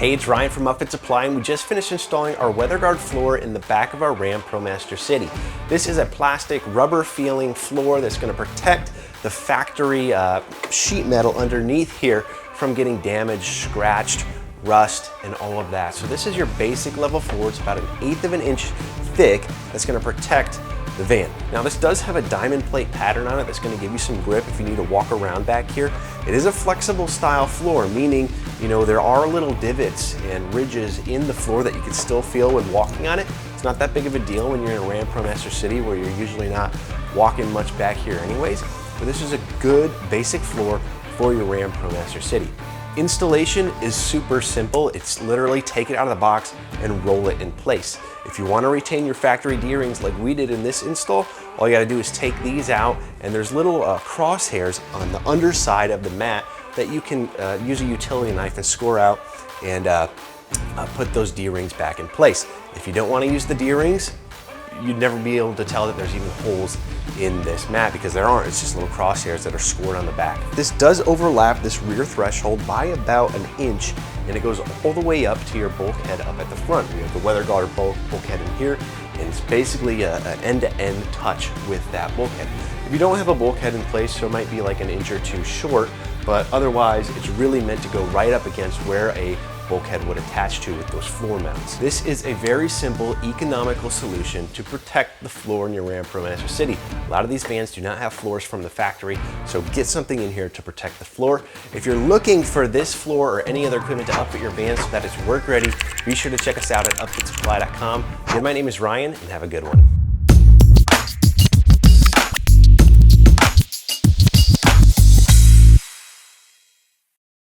Hey, it's Ryan from Upfit Supply, and we just finished installing our weatherguard floor in the back of our RAM ProMaster City. This is a plastic rubber feeling floor that's going to protect the factory sheet metal underneath here from getting damaged, scratched, rust, and all of that. So this is your basic level floor. It's about 1/8 of an inch thick that's going to protect the van. Now this does have a diamond plate pattern on it that's going to give you some grip if you need to walk around back here. It is a flexible style floor, meaning, you know, there are little divots and ridges in the floor that you can still feel when walking on it. It's not that big of a deal when you're in a RAM ProMaster City where you're usually not walking much back here anyways, but this is a good basic floor for your RAM ProMaster City. Installation is super simple. It's literally take it out of the box and roll it in place. If you want to retain your factory D-rings like we did in this install, all you got to do is take these out, and there's little crosshairs on the underside of the mat that you can use a utility knife and score out and put those D-rings back in place. If you don't want to use the D-rings, you'd never be able to tell that there's even holes in this mat because there aren't. It's just little crosshairs that are scored on the back. This does overlap this rear threshold by about 1 inch, and it goes all the way up to your bulkhead up at the front. We have the weatherguard bulkhead in here, and it's basically an end-to-end touch with that bulkhead. If you don't have a bulkhead in place, so it might be like 1 inch or 2 short, but otherwise it's really meant to go right up against where a bulkhead would attach to with those floor mounts. This is a very simple, economical solution to protect the floor in your RAM ProMaster City. A lot of these vans do not have floors from the factory, so get something in here to protect the floor. If you're looking for this floor or any other equipment to upfit your van so that it's work ready, be sure to check us out at upfitsupply.com. Again, my name is Ryan, and have a good one.